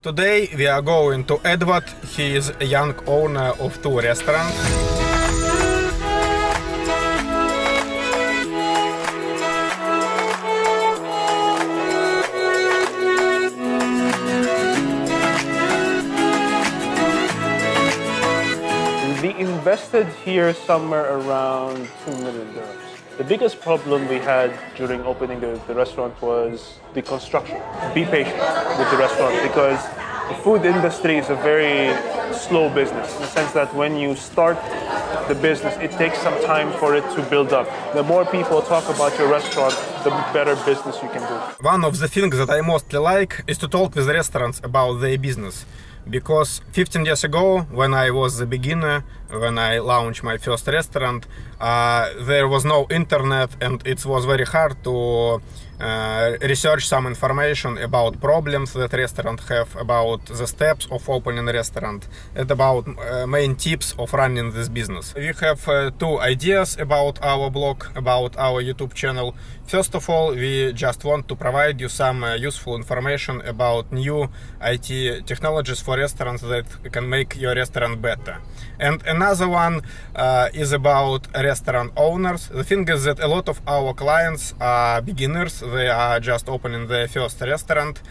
Today we are going to Awad. He is a young owner of 2 restaurants. We invested here somewhere around 2 million dirhams. The biggest problem we had during opening the restaurant was the construction. Be patient with the restaurant because the food industry is a very slow business in the sense that when you start the business, it takes some time for it to build up. The more people talk about your restaurant, the better business you can do. One of the things that I mostly like is to talk with restaurants about their business. Because 15 years ago, when I was a beginner, when I launched my first restaurant, there was no internet and it was very hard to research some information about problems that restaurants have, about the steps of opening a restaurant, and about main tips of running this business. We have 2 ideas about our blog, about our YouTube channel. First of all, we just want to provide you some useful information about new IT technologies for restaurants that can make your restaurant better. And another one is about restaurant owners. The thing is that a lot of our clients are beginners. They are just opening their first restaurant.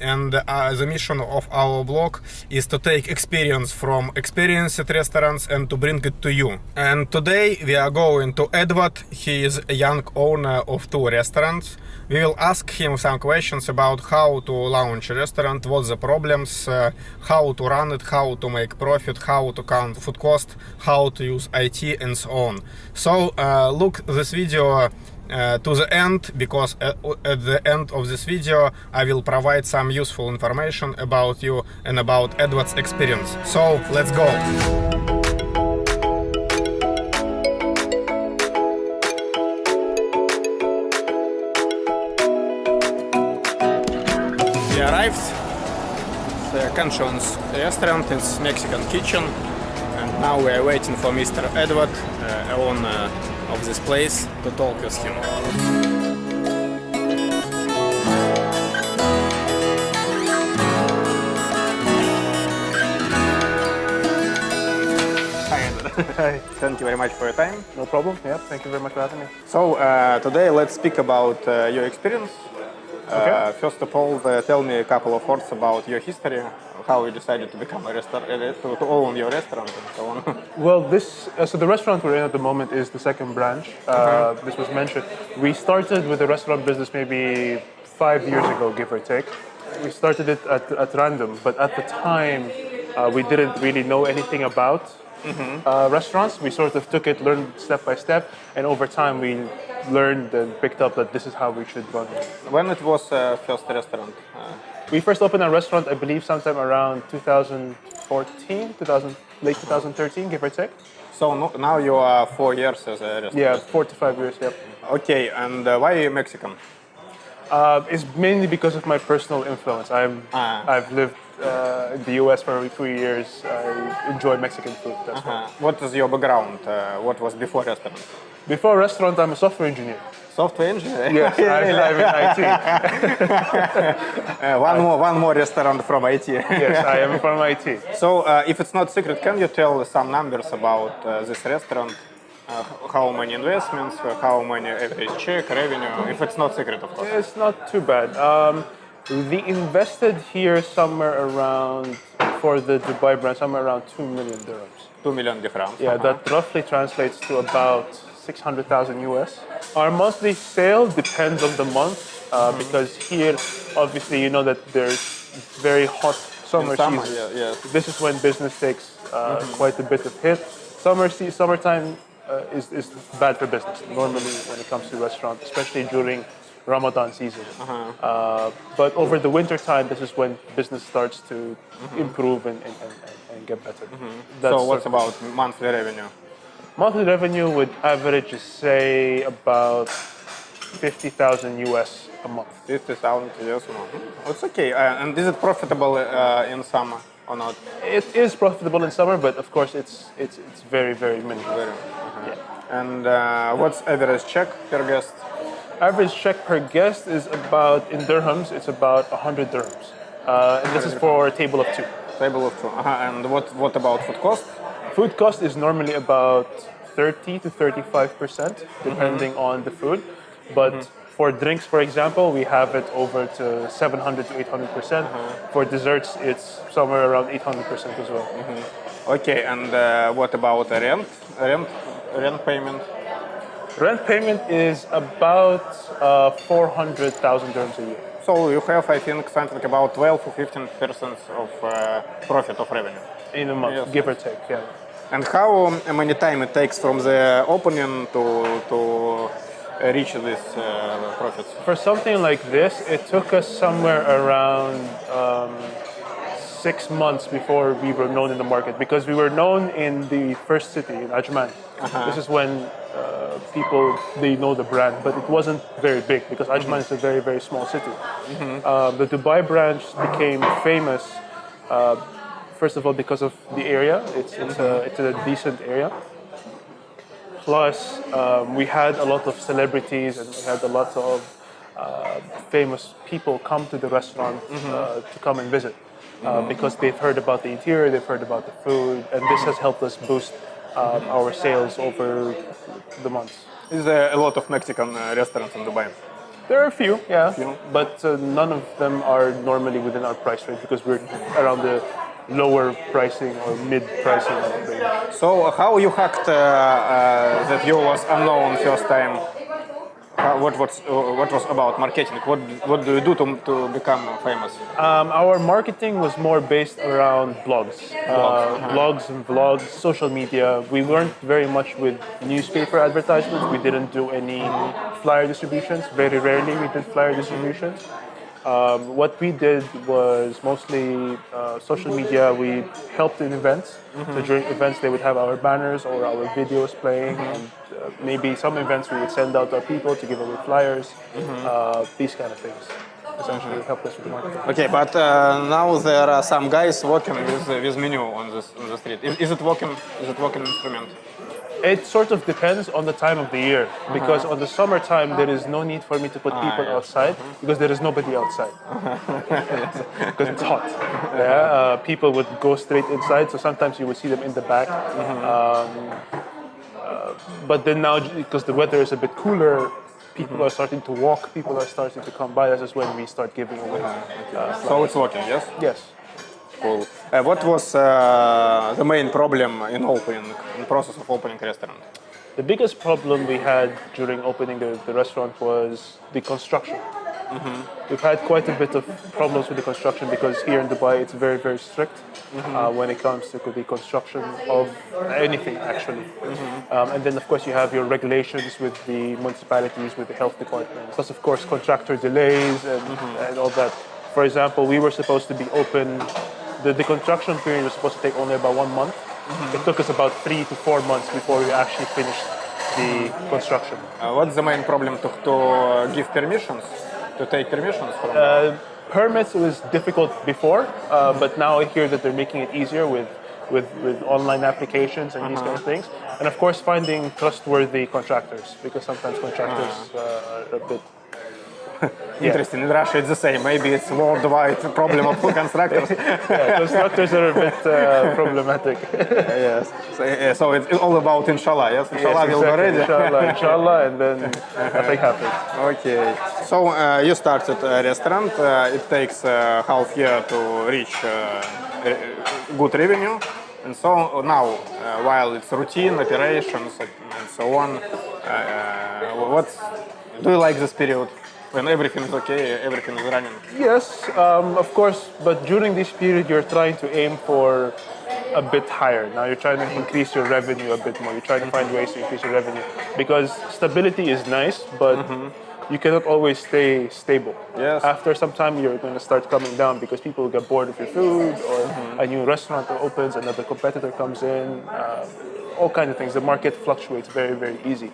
And the mission of our blog is to take experience from experienced restaurants and to bring it to you. And today we are going to Awad. He is a young owner of 2 restaurants. We will ask him some questions about how to launch a restaurant, what's the problems, how to run it, how to make profit, how to count food cost, how to use IT, and so on. So look this video to the end, because at the end of this video I will provide some useful information about you and about Awad's experience. So let's go! We arrived. The Cancios restaurant, it's Mexican kitchen, and now we are waiting for Mr. Awad, owner of this place, to talk with him. Hi. Thank you very much for your time. No problem. Yeah, thank you very much for having me. So today let's speak about your experience. Okay. First of all, tell me a couple of words about your history, how you decided to become a to own your restaurant and so on. Well, so the restaurant we're in at the moment is the second branch. This was mentioned. We started with the restaurant business maybe 5 years ago, give or take. We started it at random, but at the time we didn't really know anything about restaurants. We sort of took it, learned step by step, and over time we learned and picked up that this is how we should run it. When it was first restaurant? We first opened our restaurant, I believe, sometime around 2014, late 2013, give or take. So now you are 4 years as a restaurant? Yeah, 4 to 5 years, yep. Okay, and why are you Mexican? It's mainly because of my personal influence. I've lived in the US for 3 years. I enjoy Mexican food, that's why. What is your background? What was before restaurant? Before restaurant, I'm a software engineer. Software engineer? Yes, I'm in IT. One more restaurant from IT. Yes, I am from IT. So, if it's not secret, can you tell some numbers about this restaurant? How many investments, how many average check, revenue? If it's not secret, of course. It's not too bad. We invested here somewhere around, for the Dubai branch, somewhere around 2 million dirhams. 2 million dirhams. Yeah, that roughly translates to about 600,000 US. Our monthly sale depends on the month because here, obviously, you know that there's very hot summer season. Yeah. This is when business takes quite a bit of hit. Summertime is bad for business normally when it comes to restaurants, especially during Ramadan season. But over the winter time, this is when business starts to improve and get better. So what's about monthly revenue? Monthly revenue would average, say, about 50,000 US a month. 50,000 US a month. It's okay. And is it profitable in summer or not? It is profitable in summer, but of course it's very, very minimal. Yeah. And what's average check per guest? Average check per guest is about, in dirhams, it's about 100 dirhams. And this is for a table of two. Table of two. And what about food cost? Food cost is normally about 30 to 35%, depending on the food. But for drinks, for example, we have it over to 700 to 800%. For desserts, it's somewhere around 800% as well. Okay, and what about rent? Rent payment? Rent payment is about 400,000 dirhams a year. So you have, I think, something about 12 to 15% of profit of revenue. In a month, Yes. give or take, yeah. And how many time it takes from the opening to reach this profits? For something like this, it took us somewhere around 6 months before we were known in the market, because we were known in the first city, in Ajman. This is when people, they know the brand, but it wasn't very big because Ajman is a very, very small city. The Dubai branch became famous, first of all, because of the area. It's a decent area. Plus, we had a lot of celebrities and we had a lot of famous people come to the restaurant to come and visit because they've heard about the interior, they've heard about the food, and this has helped us boost our sales over the months. Is there a lot of Mexican restaurants in Dubai? There are a few, yeah, but none of them are normally within our price range because we're around the lower pricing or mid pricing range. So how you hacked that you was unknown first time? What was about marketing? What do you do to become famous? Our marketing was more based around blogs, blogs and vlogs, social media. We weren't very much with newspaper advertisements. We didn't do any flyer distributions. Very rarely we did flyer distributions. What we did was mostly social media. We helped in events. So during events, they would have our banners or our videos playing, and maybe some events we would send out our people to give away flyers. These kind of things essentially helped us with the marketing. Okay, but now there are some guys working with menu on the street. Is it working? Is it working instrument? It sort of depends on the time of the year, because on the summertime there is no need for me to put people outside because there is nobody outside because it's hot. Yeah, people would go straight inside, so sometimes you would see them in the back. But then now, because the weather is a bit cooler, people are starting to walk, people are starting to come by. This is when we start giving away. So it's working, yes? Yes. Cool. What was the main problem in process of opening restaurant? The biggest problem we had during opening the restaurant was the construction. We've had quite a bit of problems with the construction because here in Dubai it's very, very strict when it comes to the construction of anything actually. And then of course you have your regulations with the municipalities, with the health department, plus of course contractor delays and all that. For example, we were supposed to be open. The construction period was supposed to take only about 1 month. It took us about 3 to 4 months before we actually finished the construction. What's the main problem to give permissions, to take permissions from? Permits was difficult before, but now I hear that they're making it easier with online applications and these kind of things. And of course, finding trustworthy contractors, because sometimes contractors are a bit. Interesting. In Russia, it's the same. Maybe it's worldwide problem of constructors. Constructors are a bit problematic. Yes. So it's all about inshallah. Yes. Inshallah will be ready. Inshallah, and then nothing happens. Okay. So you started a restaurant. It takes half year to reach good revenue, and so now, while it's routine operations and so on, do you like this period? When everything is okay, everything is running. Yes, of course, but during this period you're trying to aim for a bit higher. Now you're trying to increase your revenue a bit more. You're trying to find ways to increase your revenue because stability is nice, but you cannot always stay stable. Yes. After some time you're going to start coming down because people will get bored of your food, or a new restaurant opens, another competitor comes in. All kinds of things. The market fluctuates very, very easy,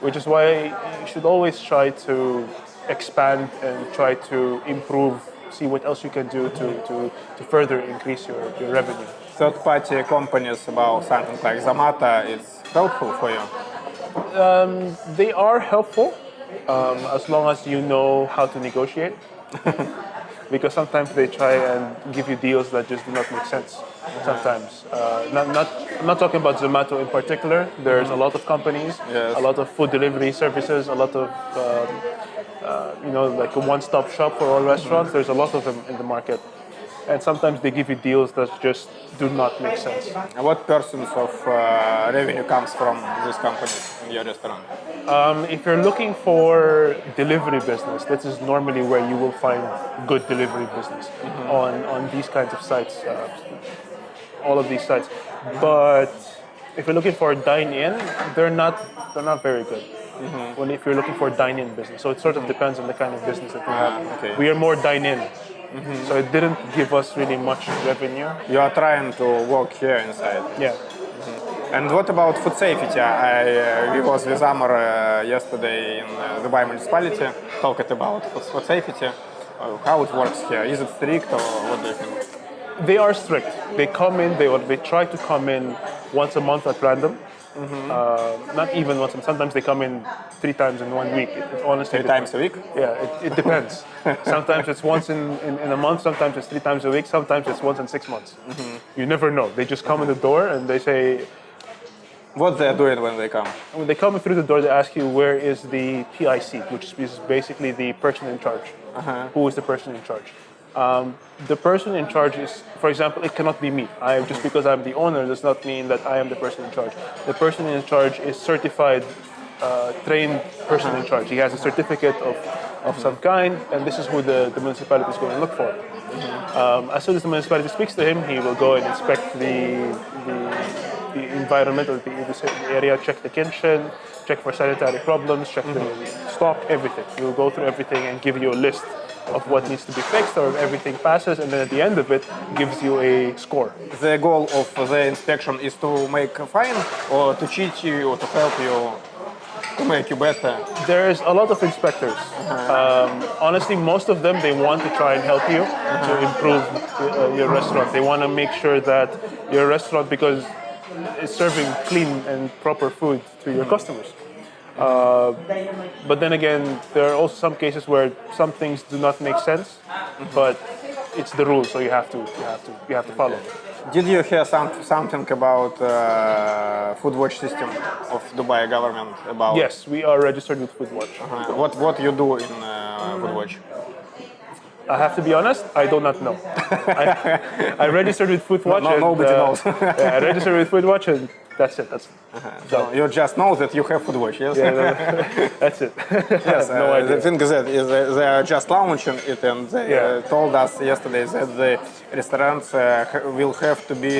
which is why you should always try to expand and try to improve, see what else you can do to further increase your revenue. Third-party companies about something like Zomato is helpful for you? They are helpful as long as you know how to negotiate. because sometimes they try and give you deals that just do not make sense. Sometimes, I'm not talking about Zomato in particular. There's a lot of companies, Yes. a lot of food delivery services, a lot of like a one-stop shop for all restaurants. There's a lot of them in the market, and sometimes they give you deals that just do not make sense. What percent of revenue comes from these companies in your restaurant? If you're looking for delivery business, this is normally where you will find good delivery business on these kinds of sites, all of these sites. But if you're looking for dine-in, they're not very good. When if you're looking for dine-in business, so it sort of depends on the kind of business that you have. Okay. We are more dine-in, so it didn't give us really much revenue. You are trying to work here inside. Yeah. And what about food safety? We was with Amr yesterday in Dubai municipality, talked about food safety. How it works here? Is it strict or what do you think? They are strict. They come in. They try to come in once a month at random. Not even once. Sometimes they come in 3 times in 1 week. It honestly 3 times a week? Yeah, it depends. Sometimes it's once in a month. Sometimes it's 3 times a week. Sometimes it's once in 6 months. You never know. They just come in the door and they say. What they're doing when they come? When they come through the door, they ask you where is the PIC, which is basically the person in charge. Who is the person in charge? The person in charge is, for example, it cannot be me. Just because I'm the owner does not mean that I am the person in charge. The person in charge is certified, trained person in charge. He has a certificate of some kind, and this is who the municipality is going to look for. As soon as the municipality speaks to him, he will go and inspect the environment or the area, check the kitchen, check for sanitary problems, check the stock, everything. He will go through everything and give you a list of what needs to be fixed, or if everything passes, and then at the end of it gives you a score. The goal of the inspection is to make a fine or to cheat you or to help you, to make you better? There's a lot of inspectors. Honestly, most of them, they want to try and help you to improve your restaurant. They want to make sure that your restaurant, because it's serving clean and proper food to your customers. But then again, there are also some cases where some things do not make sense, but it's the rule, so you have to follow. Did you hear something about food watch system of Dubai government? About Yes, we are registered with Food Watch. What you do in food watch? I have to be honest, I do not know. I registered with Food Watch. Nobody knows. Yeah, I registered with Food Watch, and that's it. So you just know that you have food watch, yes? Yeah, that's it. Yes. No idea. The thing is that they are just launching it, and they told us yesterday that the restaurants will have to be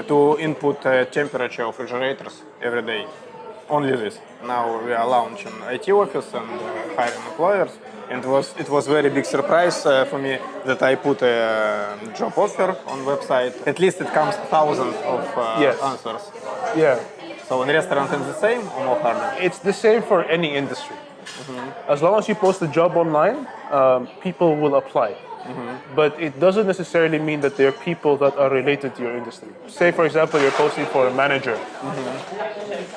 to input temperature of refrigerators every day. Only this. Now we are launching IT office and hiring employers. And it was very big surprise for me that I put a job offer on website. At least it comes thousands of answers. Yeah. So in restaurant it's the same or more harder? It's the same for any industry. As long as you post a job online, people will apply. But it doesn't necessarily mean that there are people that are related to your industry. Say, for example, you're posting for a manager.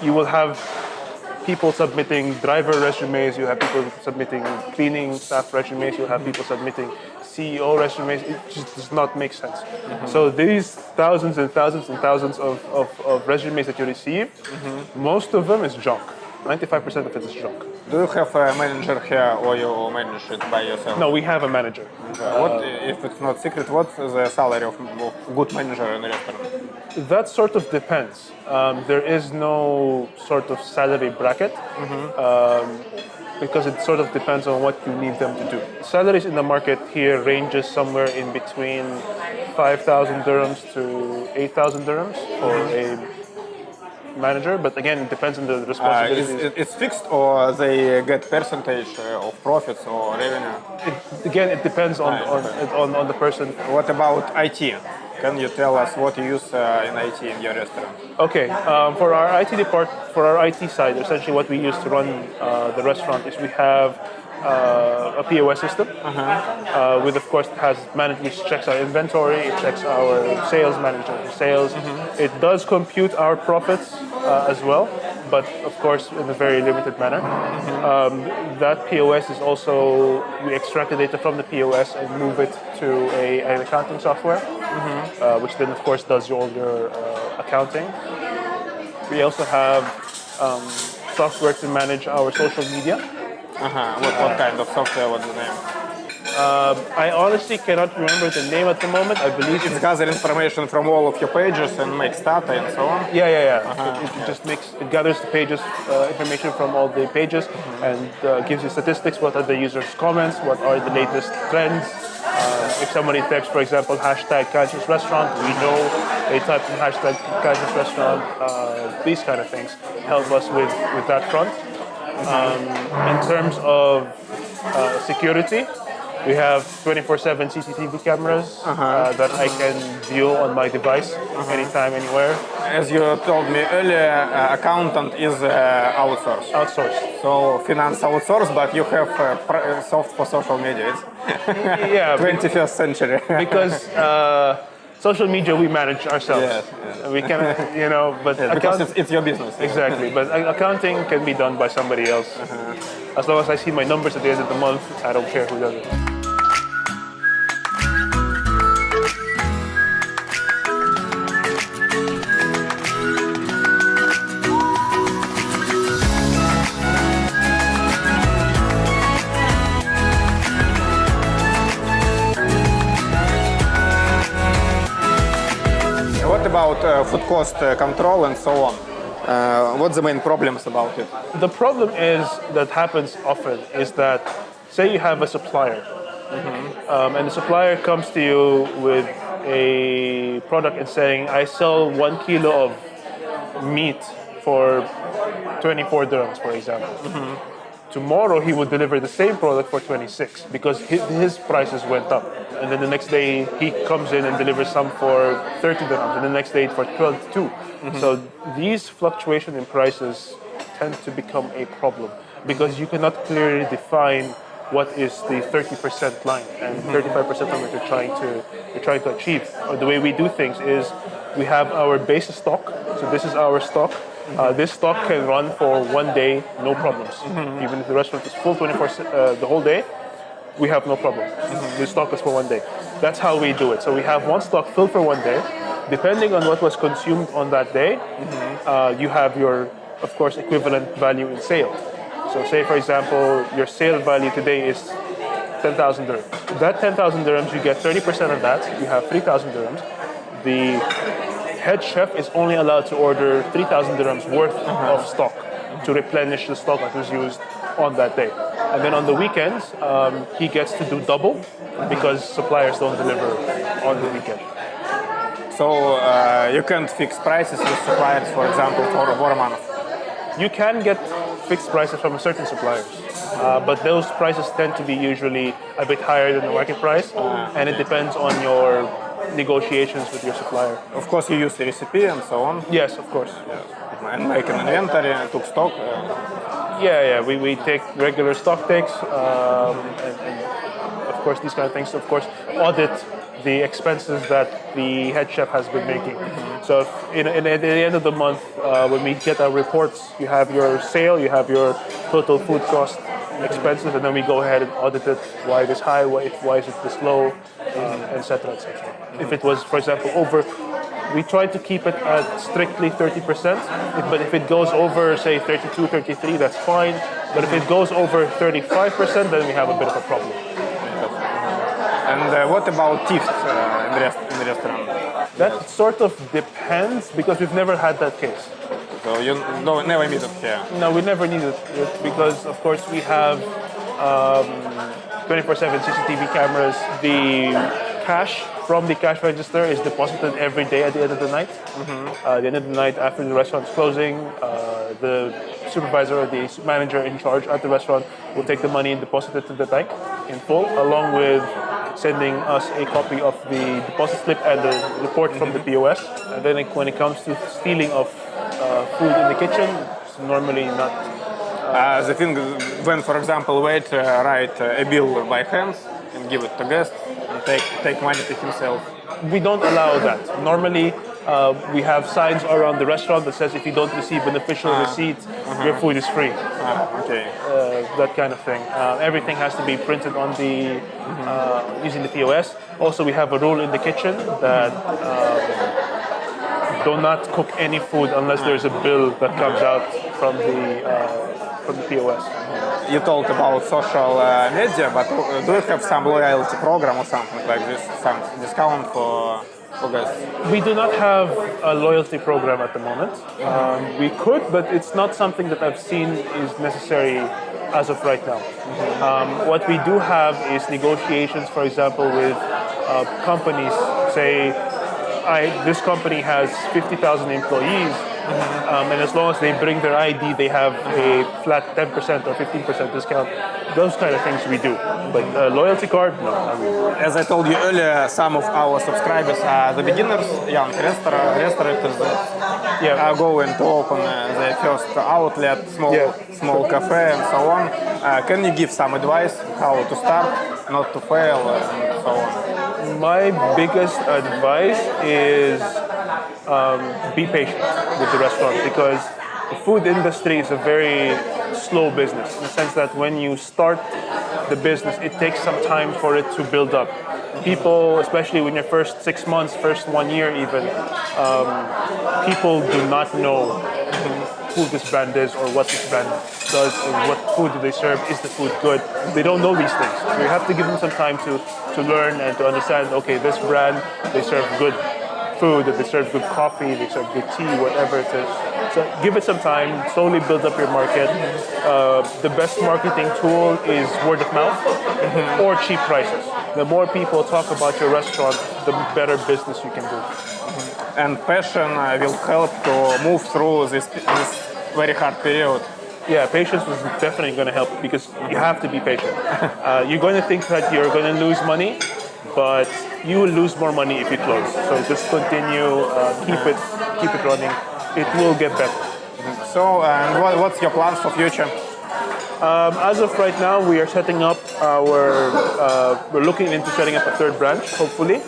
You will have people submitting driver resumes, you have people submitting cleaning staff resumes, you have people submitting CEO resumes. It just does not make sense. So these thousands and thousands and thousands of resumes that you receive, most of them is junk. 95% of it is junk. Do you have a manager here or you manage it by yourself? No, we have a manager. What, if it's not secret, what's the salary of good manager in a restaurant? That sort of depends. There is no sort of salary bracket because it sort of depends on what you need them to do. Salaries in the market here ranges somewhere in between 5,000 dirhams to 8,000 dirhams for a manager, but again, it depends on the responsibilities. It's fixed or they get percentage of profits or revenue? It depends on the person. What about IT? Can you tell us what you use in IT in your restaurant? Okay, for our IT side, essentially what we use to run the restaurant is we have a POS system, with of course which checks our inventory, it checks our sales manager, sales. It does compute our profits as well, but of course in a very limited manner. That POS is also, we extract the data from the POS and move it to an accounting software, which then of course does all your accounting. We also have software to manage our social media. What kind of software? What's the name? I honestly cannot remember the name at the moment. I believe It gathers information from all of your pages and makes data and so on. Yeah. It gathers the pages, information from all the pages, and gives you statistics. What are the users' comments? What are the latest trends? If somebody types, for example, hashtag Cancios restaurant, we know they typed in hashtag Cancios restaurant. These kind of things help us with that front. In terms of security, we have 24/7 CCTV cameras that I can view on my device anytime, anywhere. As you told me earlier, accountant is outsourced. Outsourced. So finance outsourced, but you have soft for social media. Yeah, 21st century. because social media we manage ourselves. Yes. We can, but Because it's your business. exactly. But accounting can be done by somebody else. As long as I see my numbers at the end of the month, I don't care who does it. What about food cost control and so on? What's the main problems about it? The problem that happens often is that, say you have a supplier, and the supplier comes to you with a product and saying, I sell 1 kilo of meat for 24 dirhams, for example. Tomorrow he would deliver the same product for 26 because his prices went up. And then the next day he comes in and delivers some for 30 dirhams, and the next day for 12 too. So these fluctuations in prices tend to become a problem because you cannot clearly define what is the 30% line and 35% of what you're trying to achieve. Or the way we do things is we have our base stock. So this is our stock. This stock can run for 1 day, no problems. Even if the restaurant is full 24 the whole day, we have no problem. The stock is for 1 day. That's how we do it. So we have one stock filled for 1 day. Depending on what was consumed on that day, you have your, of course, equivalent value in sale. So say, for example, your sale value today is 10,000 dirhams. That 10,000 dirhams, you get 30% of that. You have 3,000 dirhams. The head chef is only allowed to order 3,000 dirhams worth of stock to replenish the stock that was used on that day. And then on the weekends, he gets to do double because suppliers don't deliver on the weekend. So you can't fix prices with suppliers, for example, for a month. You can get fixed prices from certain suppliers, but those prices tend to be usually a bit higher than the market price, and it depends on your negotiations with your supplier. Of course, you use the recipe and so on. Yes, of course. And make an inventory, took stock. We take regular stock takes, and of course these kind of things. Of course, audit the expenses that the head chef has been making. So at the end of the month, when we get our reports, you have your sale, you have your total food cost expenses, and then we go ahead and audit it, why it is high, why is it this low, etc., etc. If it was, for example, we try to keep it at strictly 30%, but if it goes over, say, 32, 33, that's fine. But if it goes over 35%, then we have a bit of a problem. And what about tips in the restaurant? That sort of depends because we've never had that case. So you never meet it here? No, we never needed it because, of course, we have 24/7 CCTV cameras. The cash from the cash register is deposited every day at the end of the night. At the end of the night, after the restaurant is closing, the supervisor or the manager in charge at the restaurant will take the money and deposit it to the bank in full, along with sending us a copy of the deposit slip and the report from the POS. And then when it comes to stealing of food in the kitchen, it's normally not. The thing when, for example, wait write a bill by hand and give it to guest and take money to himself. We don't allow that. Normally, We have signs around the restaurant that says if you don't receive an official receipt, your food is free. Okay. That kind of thing. Everything has to be printed on the using the POS. Also, we have a rule in the kitchen that do not cook any food unless there's a bill that comes out from the POS. You talked about social media, but do you have some loyalty program or something like this, some discount for guys? We do not have a loyalty program at the moment. We could, but it's not something that I've seen is necessary as of right now. What we do have is negotiations, for example, with companies. Say, this company has 50,000 employees, and as long as they bring their ID, they have a flat 10% or 15% discount. Those kind of things we do. But loyalty card, no. As I told you earlier, some of our subscribers are the beginners, young restaurateurs that are going to open their first outlet, small cafe, and so on. Can you give some advice how to start, not to fail, and so on? My biggest advice is be patient with the restaurant, because the food industry is a very slow business in the sense that when you start the business, it takes some time for it to build up. People, especially when your first 6 months, first 1 year even, people do not know who this brand is or what this brand does and what food do they serve. Is the food good? They don't know these things. So you have to give them some time to learn and to understand, okay, this brand, they serve good food, they serve good coffee, they serve good tea, whatever it is. So give it some time, slowly build up your market. The best marketing tool is word of mouth or cheap prices. The more people talk about your restaurant, the better business you can do. And passion will help to move through this very hard period. Yeah, patience is definitely going to help because you have to be patient. You're going to think that you're going to lose money, but you will lose more money if you close. So just continue, keep it running. It will get better. So, and what's your plans for future? As of right now, we are setting up we're looking into setting up a third branch, hopefully,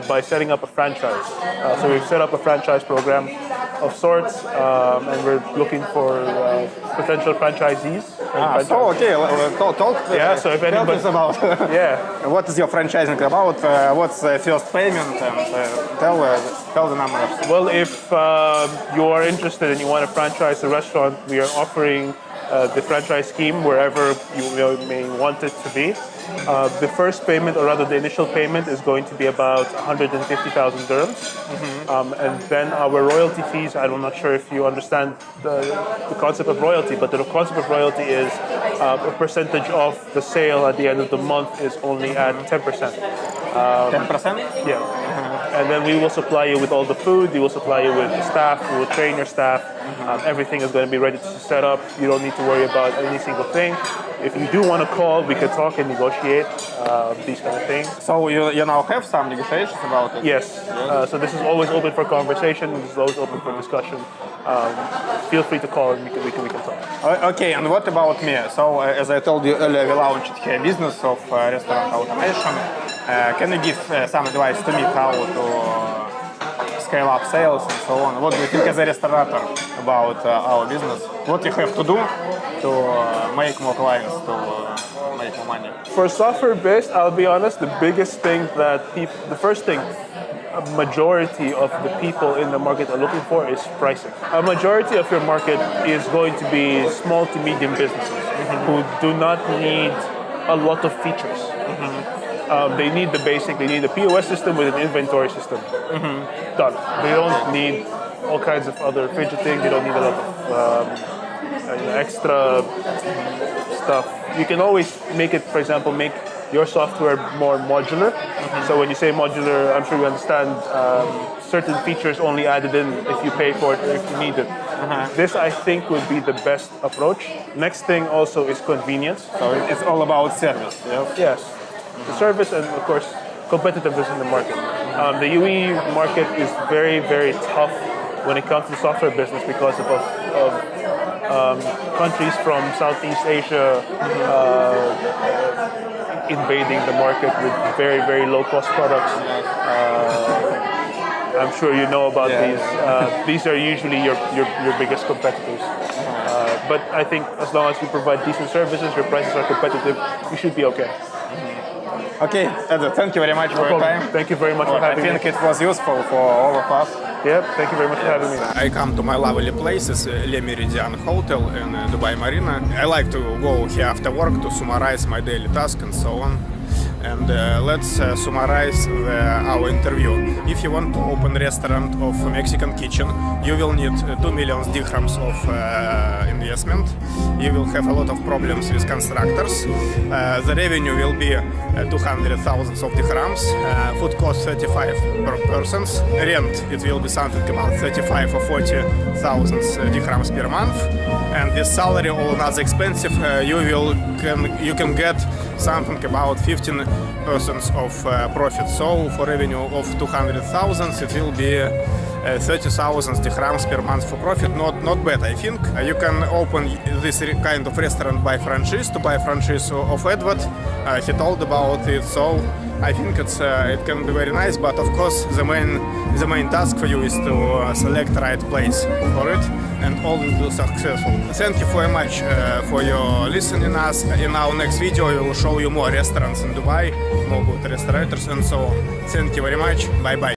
by setting up a franchise. So we've set up a franchise program of sorts, and we're looking for potential franchisees. So okay, talk. Yeah, so if anybody, tell us about. Yeah. What is your franchising about? What's the first payment? And tell the numbers. Well, if you are interested and you want to franchise a restaurant, we are offering the franchise scheme wherever you may want it to be. The first payment, or rather the initial payment, is going to be about 150,000 dirhams. And then our royalty fees, I'm not sure if you understand the concept of royalty, but the concept of royalty is a percentage of the sale at the end of the month is only at 10%. 10%? Yeah. And then we will supply you with all the food, we will supply you with the staff, we will train your staff. Everything is going to be ready to set up. You don't need to worry about any single thing. If you do want to call, we can talk and negotiate these kind of things. So you now have some negotiations about it? Yes. So this is always open for conversation. This is always open for discussion. Feel free to call and we can talk. Okay, and what about me? So as I told you earlier, we launched here business of restaurant automation. Can you give some advice to me how to scale up sales and so on? What do you think as a restaurateur about our business? What you have to do to make more clients, to make more money? For software-based, I'll be honest, the biggest thing that the first thing a majority of the people in the market are looking for is pricing. A majority of your market is going to be small to medium businesses who do not need a lot of features. They need the basic, they need a POS system with an inventory system. Done. They don't need all kinds of other fidgeting, they don't need a lot of extra stuff. You can always make it, for example, make your software more modular. So when you say modular, I'm sure you understand certain features only added in if you pay for it or if you need it. This, I think, would be the best approach. Next thing also is convenience. So it's all about service, yes? Yes. The service and, of course, competitiveness in the market. The UAE market is very, very tough when it comes to the software business because of countries from Southeast Asia invading the market with very, very low-cost products. I'm sure you know about Yeah. these. These are usually your biggest competitors. But I think as long as you provide decent services, your prices are competitive, you should be okay. Okay, Edward, thank you very much for your time. Thank you very much for I having think me. it was useful for all of us. Yeah, thank you very much for having me. I come to my lovely places, Le Meridian Hotel in Dubai Marina. I like to go here after work to summarize my daily task and so on. And let's summarize our interview. If you want to open a restaurant of Mexican kitchen, you will need 2 million dirhams of investment. You will have a lot of problems with constructors. The revenue will be 200,000 of dirhams. Food cost 35 per person. Rent, it will be something about 35 or 40,000 dirhams per month. And this salary, all not expensive, you can get something about 15% of profit. So for revenue of 200,000, it will be 30,000 dirhams per month for profit. Not bad, I think. You can open this kind of restaurant by franchise, to buy franchise of Edward. He told about it, so I think it can be very nice. But of course, the main task for you is to select right place for it, and all will be successful. Thank you very much for your listening us. In our next video, we will show you more restaurants in Dubai, more good restaurateurs, and so on. Thank you very much. Bye bye.